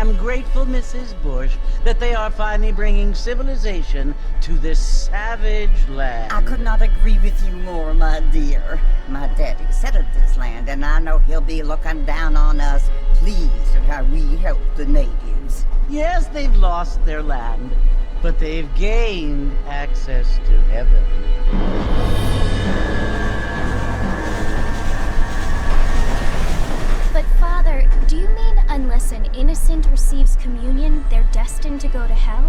am grateful, Mrs. Bush, that they are finally bringing civilization to this savage land. I could not agree with you more, my dear. My daddy settled this land, and I know he'll be looking down on us, pleased at how we help the natives. Yes, they've lost their land, but they've gained access to heaven. But Father, do you mean unless an innocent receives communion, they're destined to go to hell?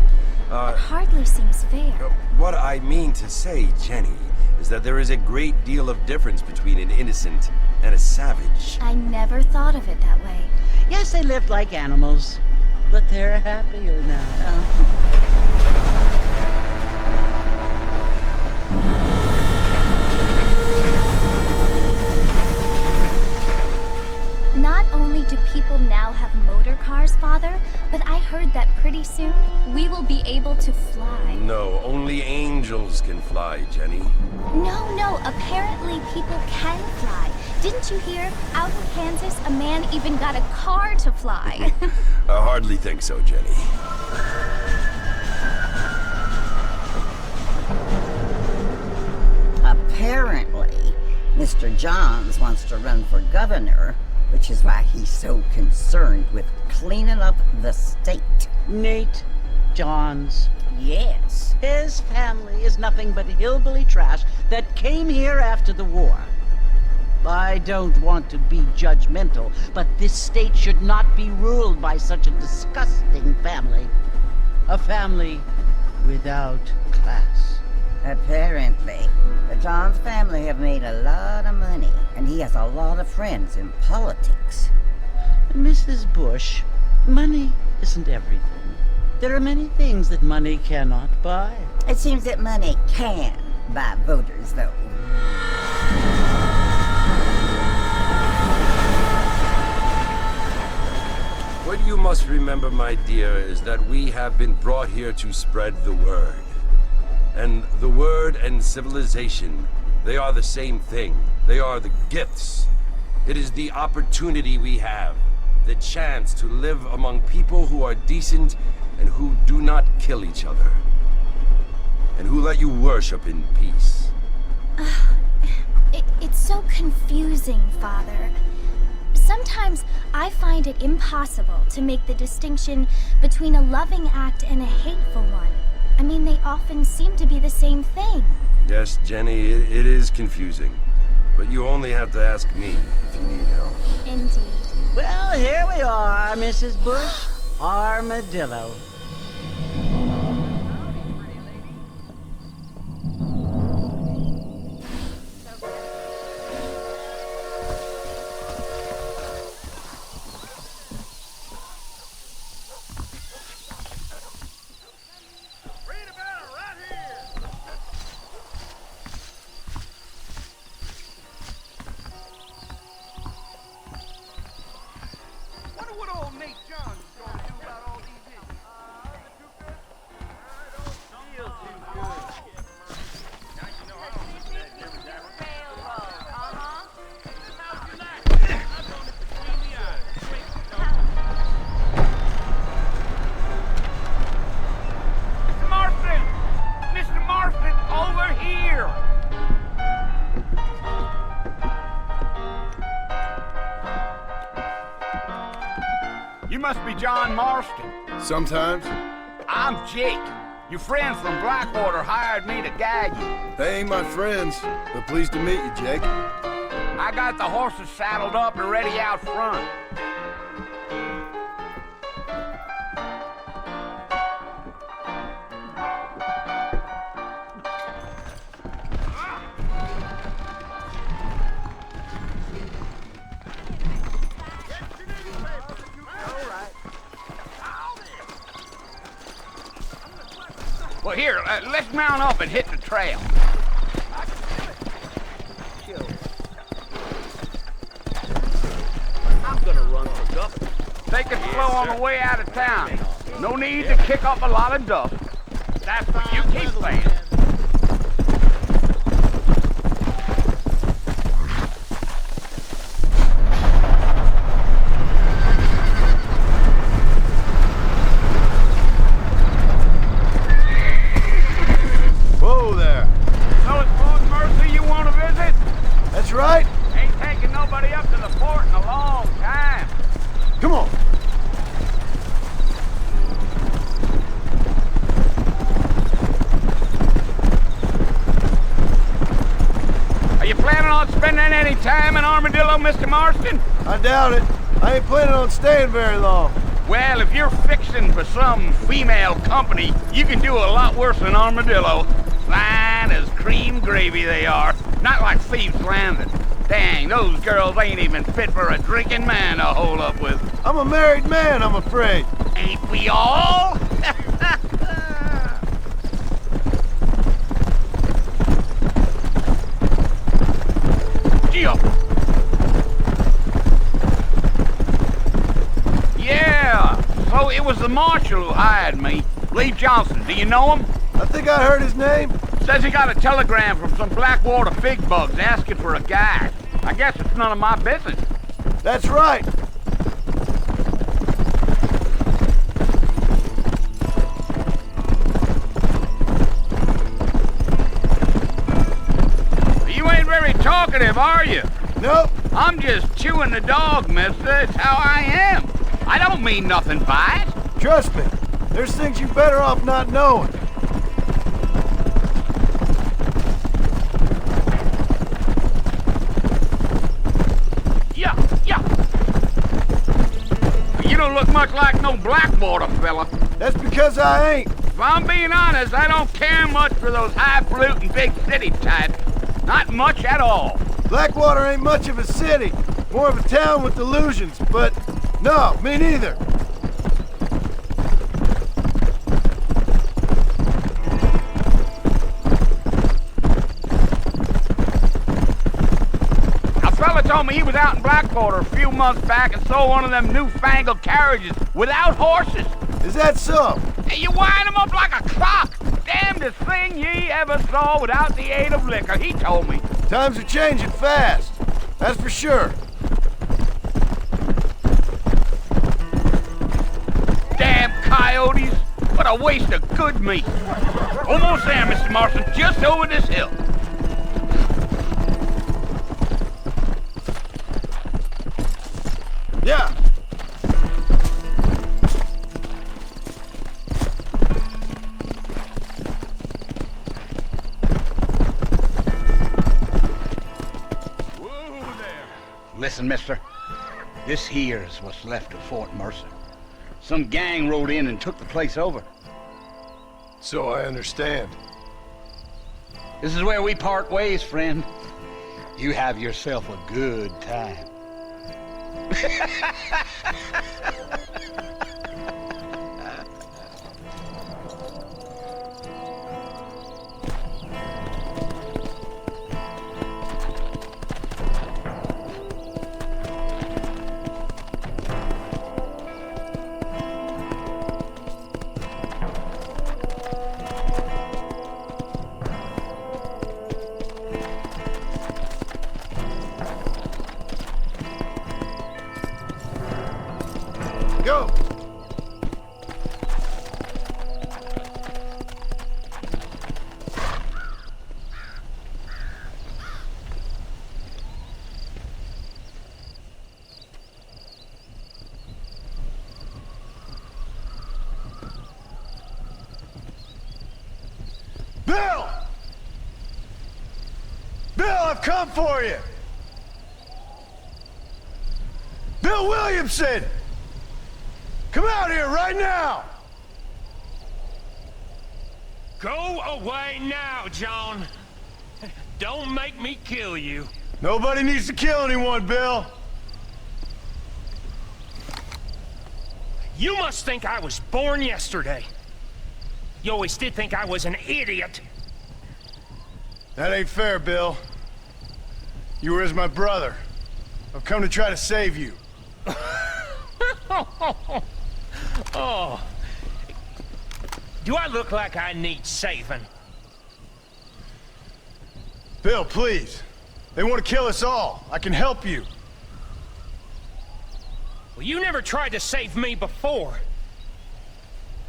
It hardly seems fair. What I mean to say, Jenny, is that there is a great deal of difference between an innocent and a savage. I never thought of it that way. Yes, they lived like animals, but they're happier now. Not only do people now have motor cars, Father, but I heard that pretty soon we will be able to fly. No, only angels can fly, Jenny. No, apparently people can fly. Didn't you hear? Out in Kansas, a man even got a car to fly. I hardly think so, Jenny. Apparently, Mr. Johns wants to run for governor, which is why he's so concerned with cleaning up the state. Nate Johns. Yes. His family is nothing but hillbilly trash that came here after the war. I don't want to be judgmental, but this state should not be ruled by such a disgusting family. A family without class. Apparently, the Johns family have made a lot of money, and he has a lot of friends in politics. Mrs. Bush, money isn't everything. There are many things that money cannot buy. It seems that money can buy voters, though. What you must remember, my dear, is that we have been brought here to spread the word. And the word and civilization, they are the same thing. They are the gifts. It is the opportunity we have, the chance to live among people who are decent and who do not kill each other, and who let you worship in peace. It's so confusing, Father. Sometimes I find it impossible to make the distinction between a loving act and a hateful one. I mean, they often seem to be the same thing. Yes, Jenny, it is confusing. but you only have to ask me if you need help. Indeed. Well, here we are, Mrs. Bush. Armadillo. You must be John Marston. Sometimes. I'm Jake. Your friends from Blackwater hired me to guide you. They ain't my friends, but pleased to meet you, Jake. I got the horses saddled up and ready out front. Well, here, let's mount up and hit the trail. I'm gonna run for governor. Take it slow on the way out of town. No need to kick up a lot of dust. That's what you keep saying. Whoa there. So it's Lord Mercy you want to visit? That's right. Ain't taking nobody up to the fort in a long time. Come on. Are you planning on spending any time in Armadillo, Mr. Marston? I doubt it. I ain't planning on staying very long. Well, if you're fixing for some female company, you can do a lot worse than Armadillo. Fine as cream gravy they are. Not like Thieves' Landing. Dang, those girls ain't even fit for a drinking man to hold up with. I'm a married man, I'm afraid. Ain't we all? Gio. Yeah, so it was the marshal who hired me. Lee Johnson, do you know him? I think I heard his name. Says he got a telegram from some Blackwater big bugs asking for a guide. I guess it's none of my business. That's right. You ain't very talkative, are you? Nope. I'm just chewing the dog, mister. It's how I am. I don't mean nothing by it. Trust me. There's things you're better off not knowing. Yeah. You don't look much like no Blackwater fella. That's because I ain't. If I'm being honest, I don't care much for those highfalutin big city types. Not much at all. Blackwater ain't much of a city. More of a town with illusions, but no, me neither. A fella told me he was out in Blackwater a few months back and saw one of them newfangled carriages without horses. Is that so? And you wind them up like a clock. Damnedest thing ye ever saw without the aid of liquor, he told me. Times are changing fast. That's for sure. Damn coyotes. What a waste of good meat. Almost there, Mr. Marston. Just over this hill. Yeah. Listen, mister. This here's what's left of Fort Mercer. Some gang rode in and took the place over. So I understand. This is where we part ways, friend. You have yourself a good time. Go! Bill! Bill, I've come for you! Bill Williamson! Come out here right now! Go away now, John. Don't make me kill you. Nobody needs to kill anyone, Bill. You must think I was born yesterday. You always did think I was an idiot. That ain't fair, Bill. You were as my brother. I've come to try to save you. Oh. Do I look like I need saving? Bill, please. They want to kill us all. I can help you. Well, you never tried to save me before.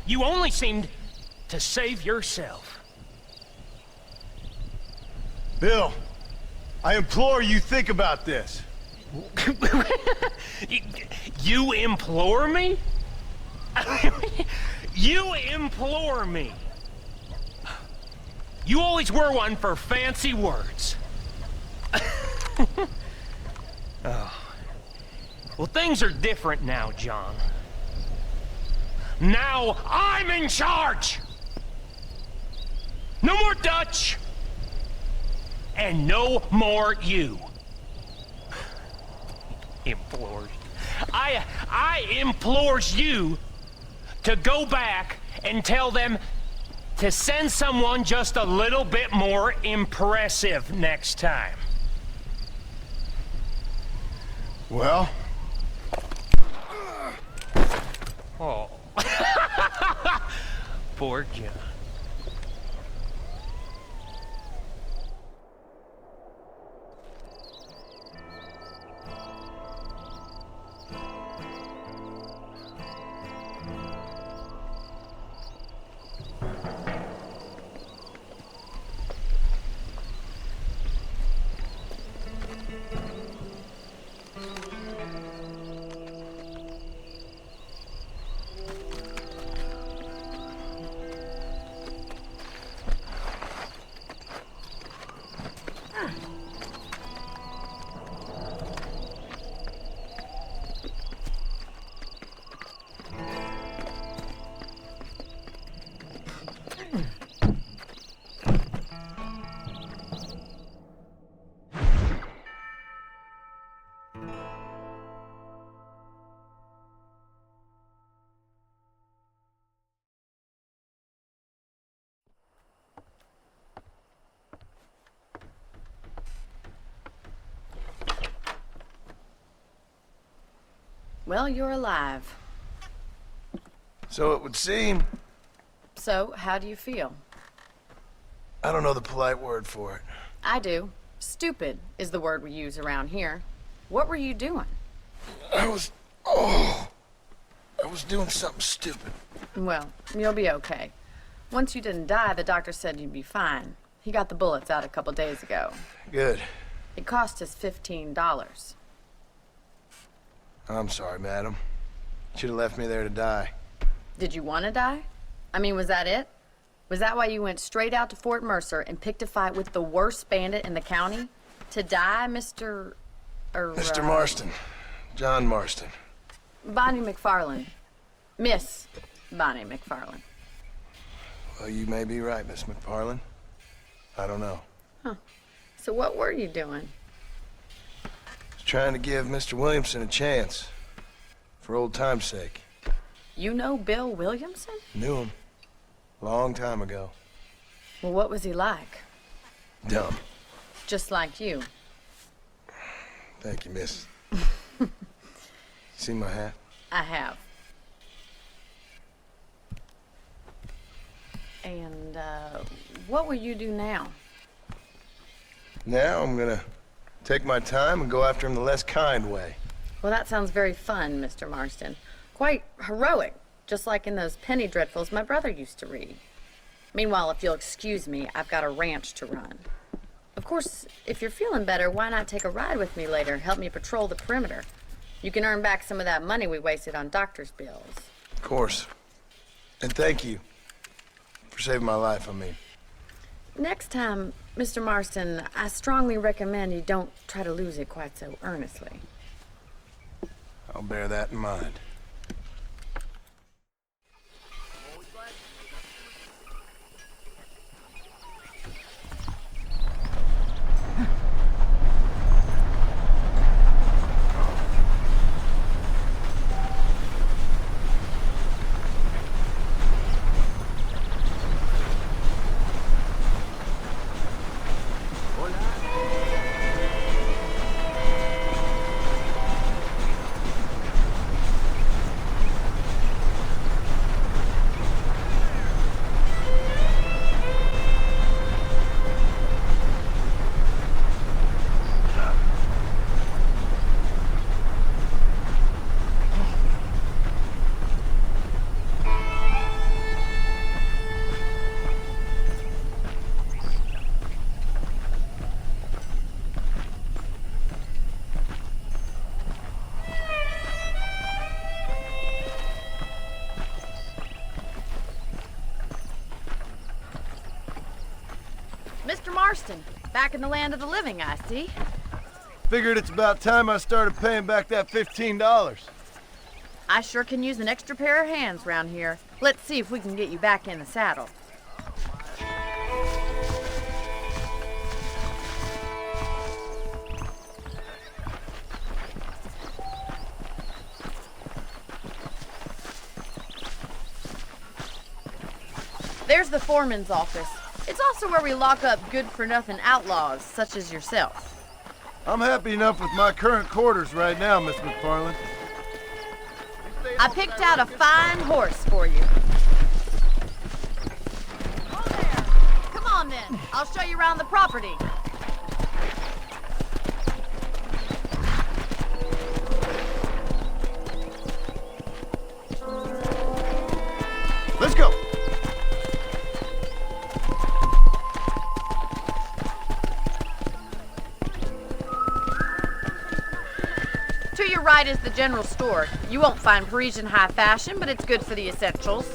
You only seemed to save yourself. Bill, I implore you think about this. You implore me? You implore me. You always were one for fancy words. Oh. Well, things are different now, John. Now I'm in charge! No more Dutch! And no more you. Implores. I implores you to go back and tell them to send someone just a little bit more impressive next time. Well? Oh. Poor John. Well, you're alive. So it would seem. So, how do you feel? I don't know the polite word for it. I do. Stupid is the word we use around here. What were you doing? I was doing something stupid. Well, you'll be okay. Once you didn't die, the doctor said you'd be fine. He got the bullets out a couple days ago. Good. It cost us $15. I'm sorry, madam. Should have left me there to die. Did you want to die? I mean, was that it? Was that why you went straight out to Fort Mercer and picked a fight with the worst bandit in the county? To die, Mr. Mr. Marston. John Marston. Bonnie McFarlane. Miss Bonnie McFarlane. Well, you may be right, Miss McFarlane. I don't know. So what were you doing? Was trying to give Mr. Williamson a chance. For old time's sake. You know Bill Williamson? Knew him. Long time ago. Well, what was he like? Dumb. Just like you. Thank you, miss. See my hat? I have. And, what will you do now? Now I'm gonna take my time and go after him the less kind way. Well, that sounds very fun, Mr. Marston. Quite heroic, just like in those penny dreadfuls my brother used to read. Meanwhile, if you'll excuse me, I've got a ranch to run. Of course, if you're feeling better, why not take a ride with me later? Help me patrol the perimeter. You can earn back some of that money we wasted on doctor's bills. Of course. And thank you. For saving my life, I mean. Next time, Mr. Marston, I strongly recommend you don't try to lose it quite so earnestly. I'll bear that in mind. Mr. Marston, back in the land of the living, I see. Figured it's about time I started paying back that $15. I sure can use an extra pair of hands round here. Let's see if we can get you back in the saddle. There's the foreman's office. It's also where we lock up good-for-nothing outlaws, such as yourself. I'm happy enough with my current quarters right now, Miss McFarlane. I picked out a fine horse for you. Oh, there. Come on, then. I'll show you around the property. Let's go. To your right is the general store. You won't find Parisian high fashion, but it's good for the essentials.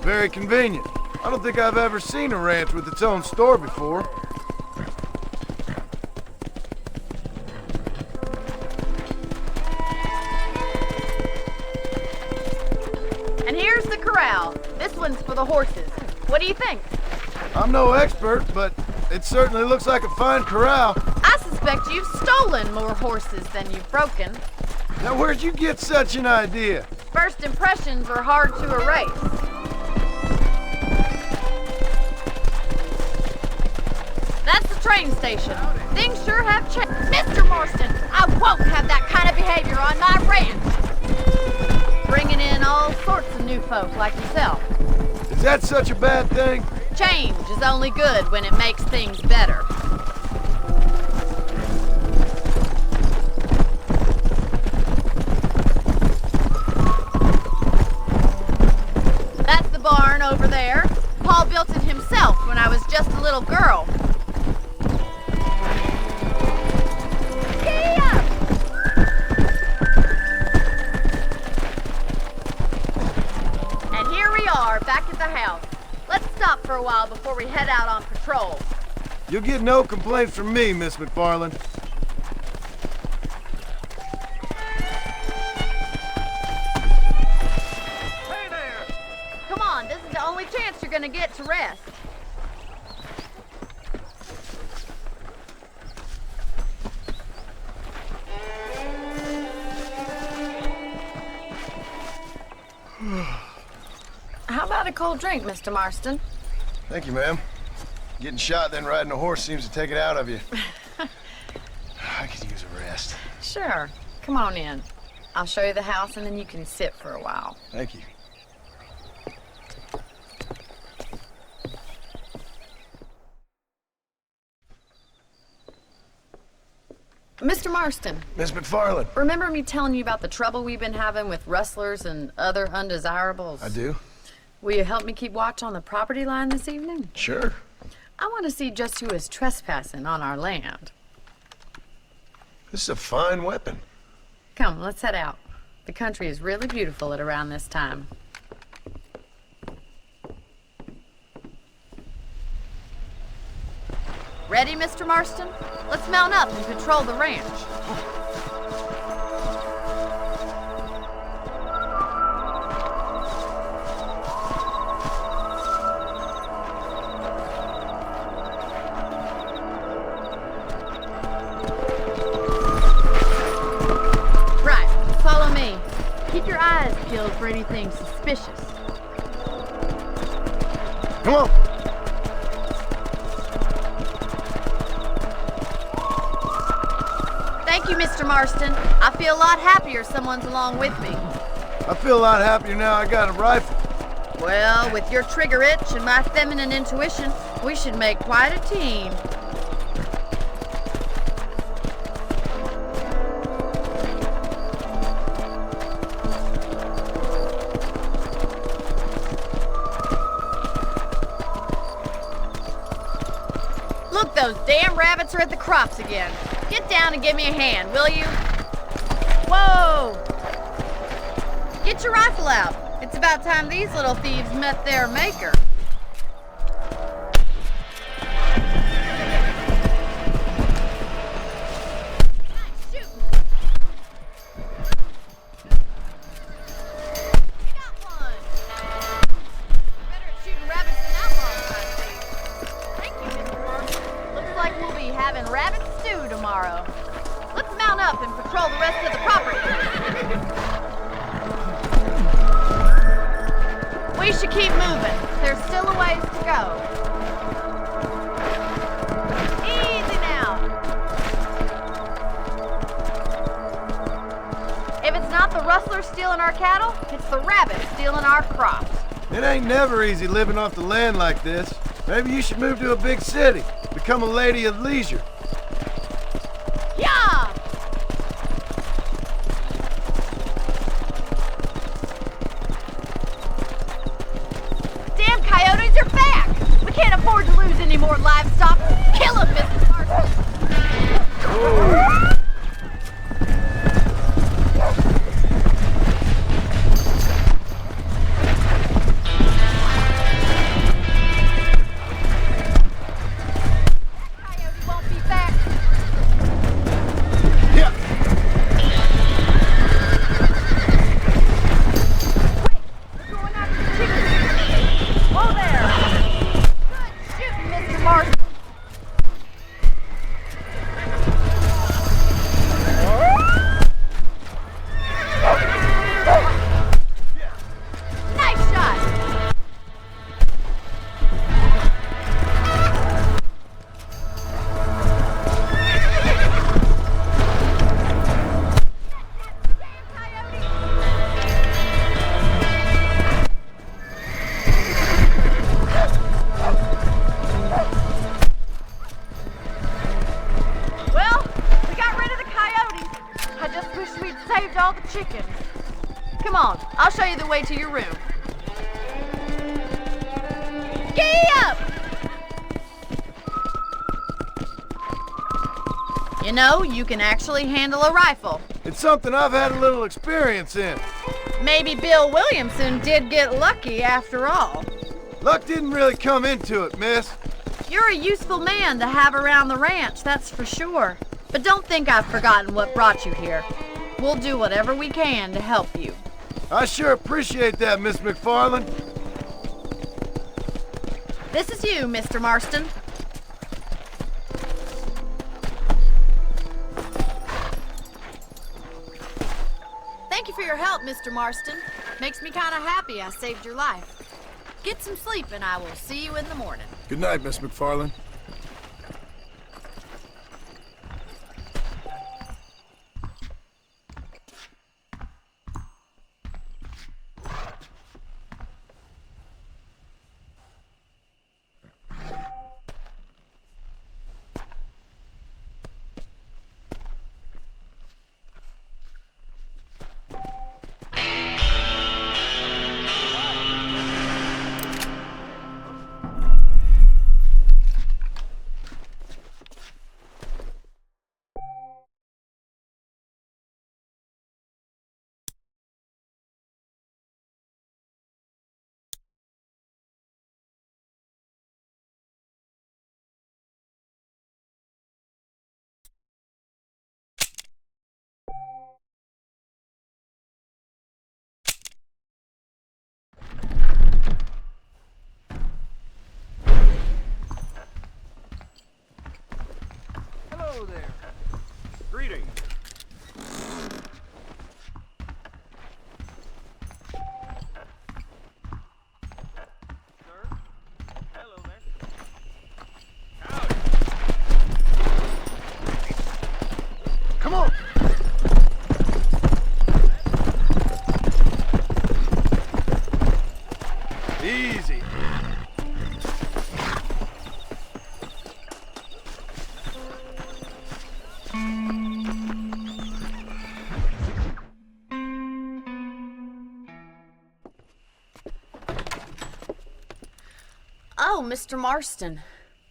Very convenient. I don't think I've ever seen a ranch with its own store before. And here's the corral. This one's for the horses. What do you think? I'm no expert, but it certainly looks like a fine corral. I suspect you've stolen more horses than you've broken. Now, where'd you get such an idea? First impressions are hard to erase. That's the train station. Things sure have changed. Mr. Marston, I won't have that kind of behavior on my ranch. Bringing in all sorts of new folk like yourself. Is that such a bad thing? Change is only good when it makes things better. That's the barn over there. Paul built it himself when I was just a little girl. Giddy up! And here we are, back at the house. Let's stop for a while before we head out on patrol. You'll get no complaints from me, Miss McFarlane. you're gonna get to rest. How about a cold drink, Mr. Marston? Thank you, ma'am. Getting shot, then riding a horse seems to take it out of you. I could use a rest. Sure. Come on in. I'll show you the house and then you can sit for a while. Thank you. Mr. Marston, Miss McFarland. remember me telling you about the trouble we've been having with rustlers and other undesirables? I do. Will you help me keep watch on the property line this evening? Sure. I want to see just who is trespassing on our land. This is a fine weapon. Come, let's head out. The country is really beautiful at around this time. Ready, Mr. Marston? Let's mount up and patrol the ranch. Right, follow me. Keep your eyes peeled for anything suspicious. Come on. Thank you, Mr. Marston. I feel a lot happier someone's along with me. I feel a lot happier now I got a rifle. Well, with your trigger itch and my feminine intuition, we should make quite a team. Look, those damn rabbits are at the crops again. Get down and give me a hand, will you? Whoa! Get your rifle out. It's about time these little thieves met their maker. Nice shooting. You got one. Better at shooting rabbits than outlaws, I see. Thank you, Mr. Marston. Looks like we'll be having rabbit stew tomorrow. Let's mount up and patrol the rest of the property. We should keep moving. There's still a ways to go. Easy now. If it's not the rustlers stealing our cattle, it's the rabbits stealing our crops. It ain't never easy living off the land like this. Maybe you should move to a big city. Become a lady of leisure. Yeah! Damn coyotes are back! We can't afford to lose any more livestock. Kill them, Mr. Marston! Coyote won't be back. Yeah. We're going after the chickens. Whoa there! Good shooting, Mr. Marston. Nice shot! Well, we got rid of the coyotes. I just wish we'd saved all the chickens. Come on, I'll show you the way to your room. Giddy up! You know, you can actually handle a rifle. It's something I've had a little experience in. Maybe Bill Williamson did get lucky after all. Luck didn't really come into it, miss. You're a useful man to have around the ranch, that's for sure. But don't think I've forgotten what brought you here. We'll do whatever we can to help you. I sure appreciate that, Miss McFarland. This is you, Mr. Marston. Thank you for your help, Mr. Marston. Makes me kind of happy I saved your life. Get some sleep and I will see you in the morning. Good night, Miss McFarland. Hello there. Greetings. Sir? Hello there. Howdy. Come on! Easy. Oh, Mr. Marston.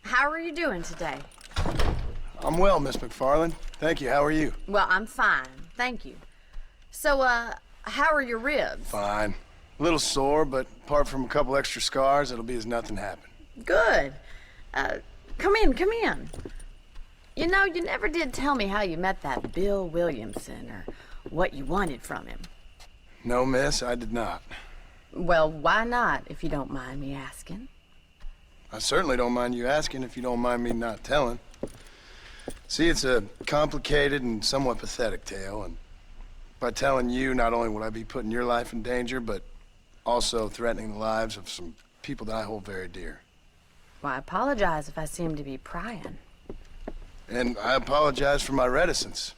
How are you doing today? I'm well, Miss McFarland. Thank you. How are you? Well, I'm fine. Thank you. So, how are your ribs? Fine. A little sore, but apart from a couple extra scars, it'll be as nothing happened. Good. Come in, come in. You know, you never did tell me how you met that Bill Williamson or what you wanted from him. No, miss, I did not. Well, why not, if you don't mind me asking? I certainly don't mind you asking if you don't mind me not telling. See, it's a complicated and somewhat pathetic tale, and by telling you, not only would I be putting your life in danger, but also threatening the lives of some people that I hold very dear. Well, I apologize if I seem to be prying. And I apologize for my reticence.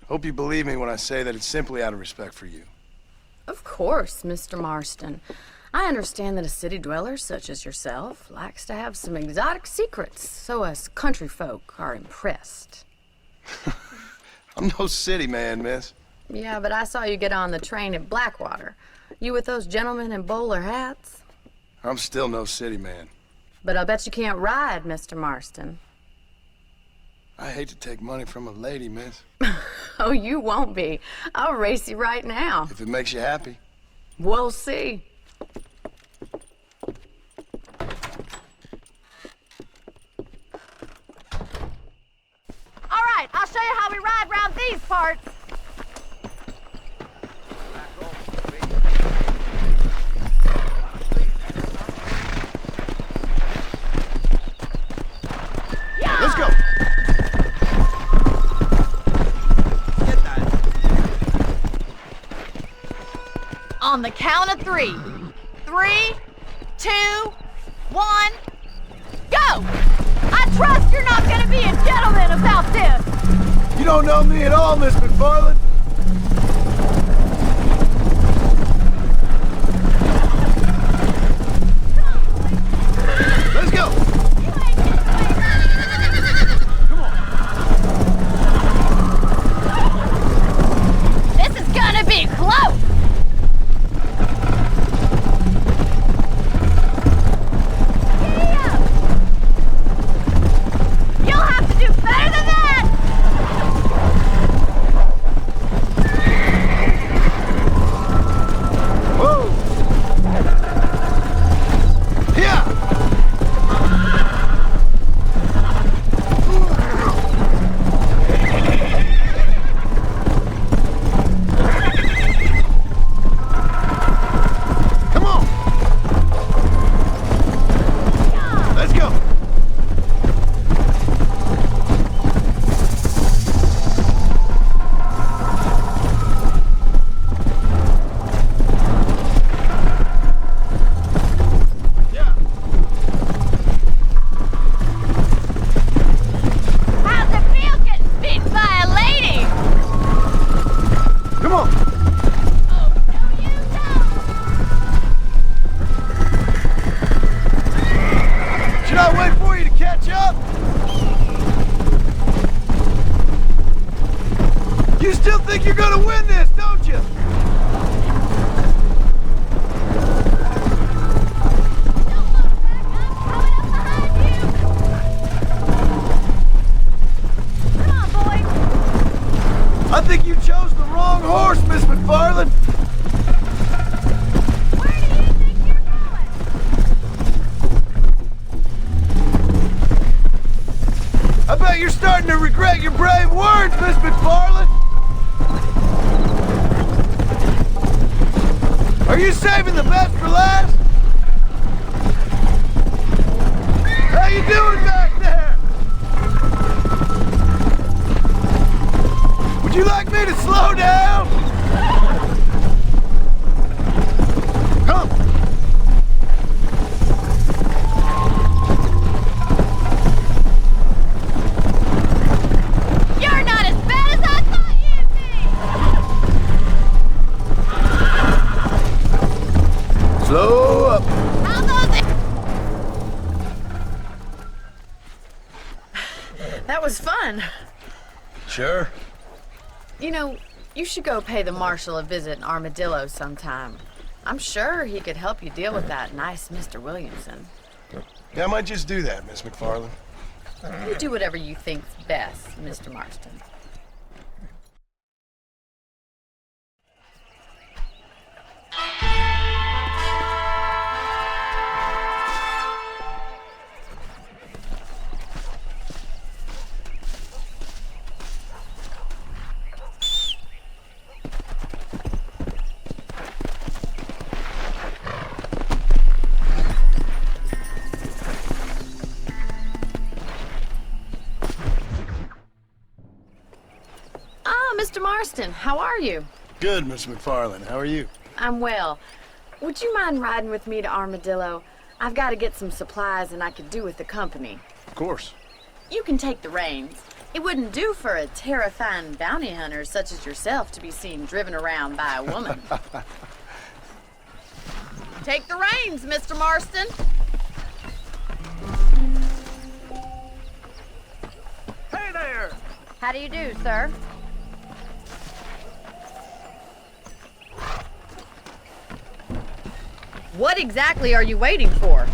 Hope you believe me when I say that it's simply out of respect for you. Of course, Mr. Marston. I understand that a city dweller such as yourself likes to have some exotic secrets, so us country folk are impressed. I'm no city man, miss. Yeah, but I saw you get on the train at Blackwater. You with those gentlemen in bowler hats? I'm still no city man. But I'll bet you can't ride, Mr. Marston. I hate to take money from a lady, miss. Oh, you won't be. I'll race you right now. If it makes you happy. We'll see. All right, I'll show you how we ride round these parts. Let's go. On the count of 3. 3, 2, 1, go! I trust you're not gonna be a gentleman about this. You don't know me at all, Miss McFarland. Let's go. This is gonna be close. You'll have to do better than that! son? Where do you think you're going? I bet you're starting to regret your brave words, Miss McFarland! Are you saving the best for last? How you doing back there? Would you like me to slow down? Come! You're not as bad as I thought you'd be! Slow up. How those... That was fun. Sure. You know, you should go pay the marshal a visit in Armadillo sometime. I'm sure he could help you deal with that nice Mr. Williamson. Yeah, I might just do that, Miss McFarland. You do whatever you think's best, Mr. Marston. Mr. Marston, how are you? Good, Miss McFarland. How are you? I'm well. Would you mind riding with me to Armadillo? I've got to get some supplies and I could do with the company. Of course. You can take the reins. It wouldn't do for a terrifying bounty hunter such as yourself to be seen driven around by a woman. Take the reins, Mr. Marston. Hey there! How do you do, sir? What exactly are you waiting for?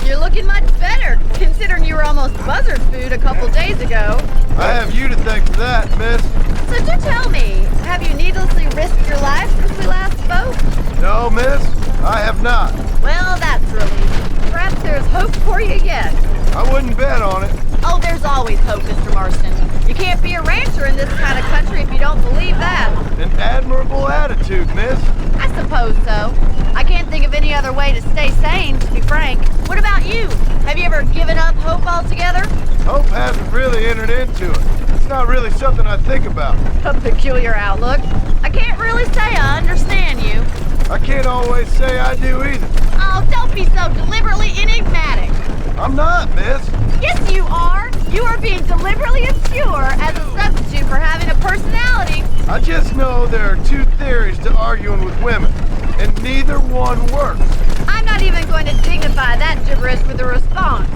You're looking much better, considering you were almost buzzard food a couple days ago. I have you to thank for that, miss. So do tell me, have you needlessly risked your life since we last spoke? No, miss, I have not. Well, that's relief. Perhaps there's hope for you yet. I wouldn't bet on it. Oh, there's always hope, Mr. Marston. You can't be a rancher in this kind of country if you don't believe that. An admirable attitude, miss. I suppose so. I can't think of any other way to stay sane, to be frank. What about you? Have you ever given up hope altogether? Hope hasn't really entered into it. It's not really something I think about. A peculiar outlook. I can't really say I understand you. I can't always say I do either. Oh, don't be so deliberately enigmatic. I'm not, miss. Yes, you are. You are being deliberately obscure as a substitute for having a personality. I just know there are two theories to arguing with women, and neither one works. I'm not even going to dignify that gibberish with a response.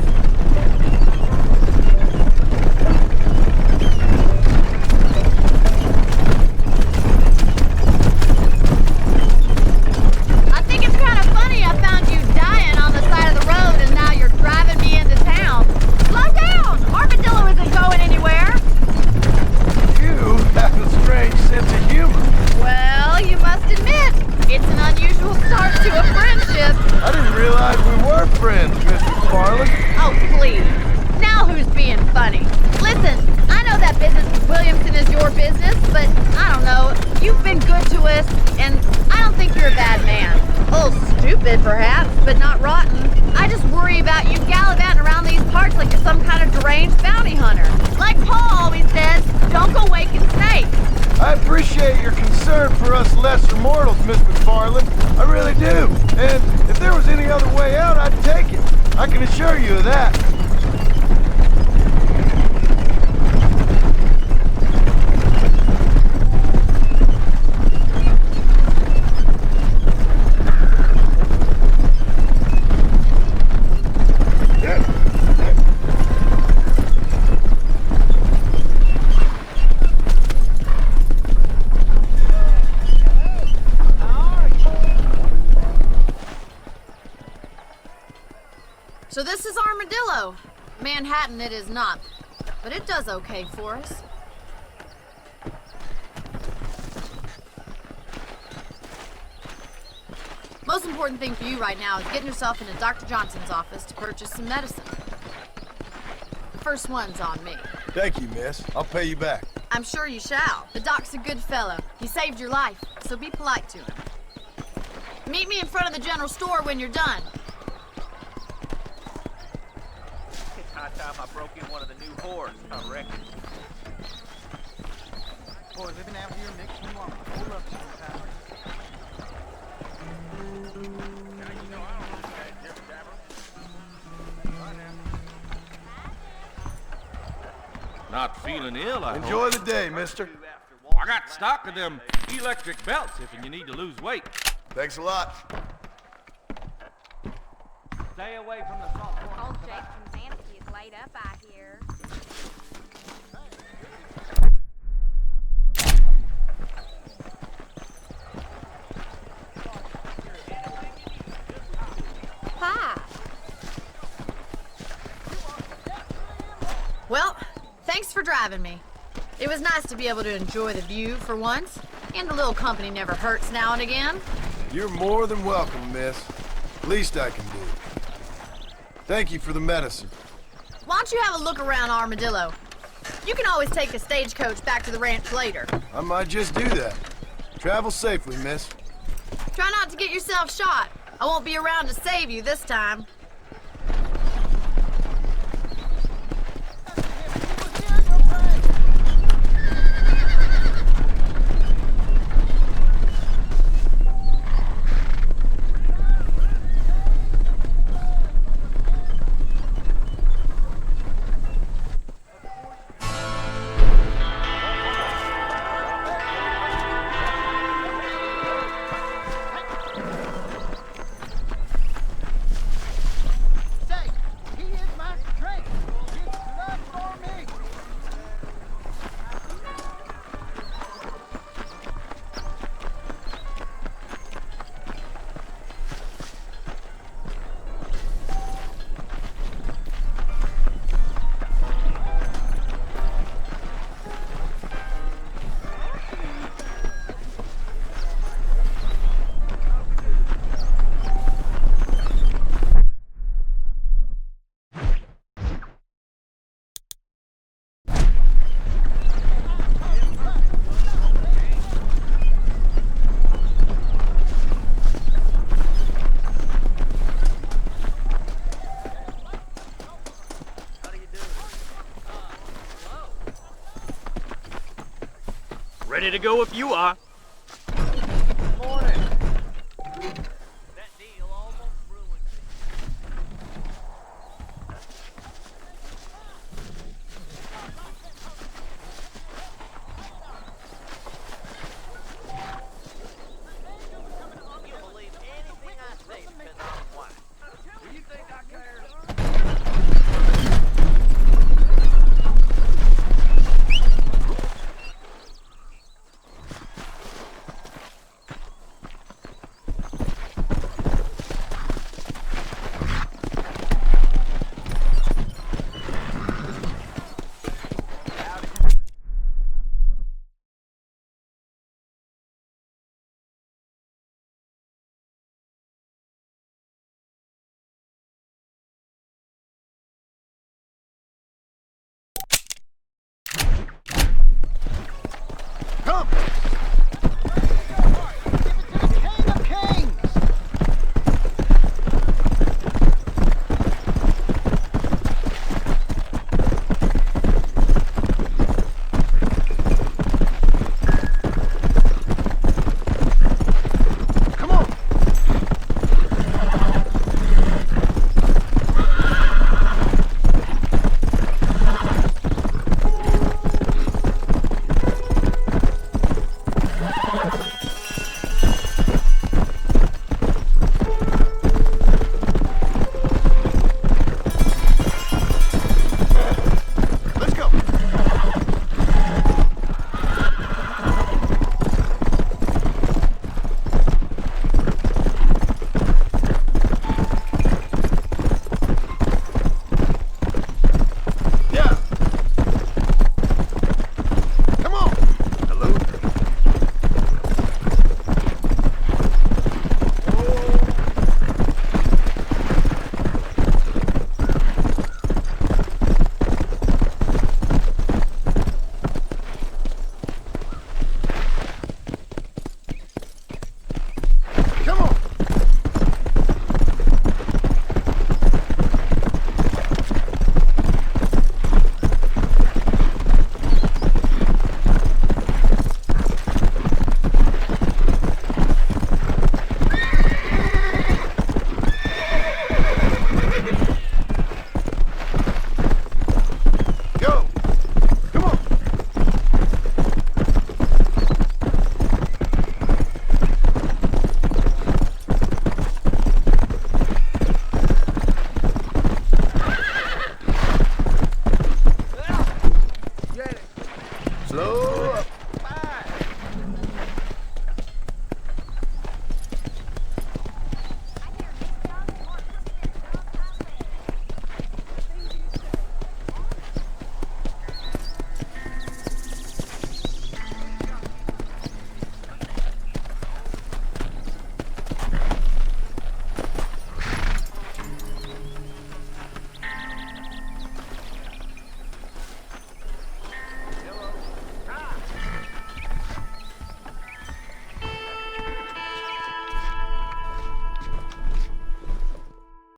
I think it's kind of funny I found you dying on the side of the road and now you're driving me into town. Slow down! Armadillo isn't going anywhere. You have a strange sense of humor. Well, you must admit, it's an unusual start to a friendship. I didn't realize we were friends, Miss McFarland. Oh, please. Now who's being funny? Listen, I know that business with Williamson is your business, but I don't know. You've been good to us, and I don't think you're a bad man. A little stupid, perhaps, but not rotten. I just worry about you gallivanting around these parts like you're some kind of deranged bounty hunter. Like Paul always says, don't go waking snakes. I appreciate your concern for us lesser mortals, Miss McFarland. I really do. And if there was any other way out, I'd take it. I can assure you of that. So this is Armadillo. Manhattan it is not, but it does okay for us. Most important thing for you right now is getting yourself into Dr. Johnson's office to purchase some medicine. The first one's on me. Thank you, miss. I'll pay you back. I'm sure you shall. The doc's a good fellow. He saved your life, so be polite to him. Meet me in front of the general store when you're done. It's high time I broke in one of the new whores, I reckon. Boy, living out here makes me want to pull up sometimes. Not feeling ill, I Enjoy hope. the day, mister. I got stock of them electric belts if you need to lose weight. Thanks a lot. Stay away from the salt pork. Old Jason's fantasy is laid up, I hear. Hi. Well, thanks for driving me. It was nice to be able to enjoy the view for once, and a little company never hurts now and again. You're more than welcome, miss. Least I can do. Thank you for the medicine. Why don't you have a look around Armadillo? You can always take a stagecoach back to the ranch later. I might just do that. Travel safely, miss. Try not to get yourself shot. I won't be around to save you this time. Ready to go if you are. Morning.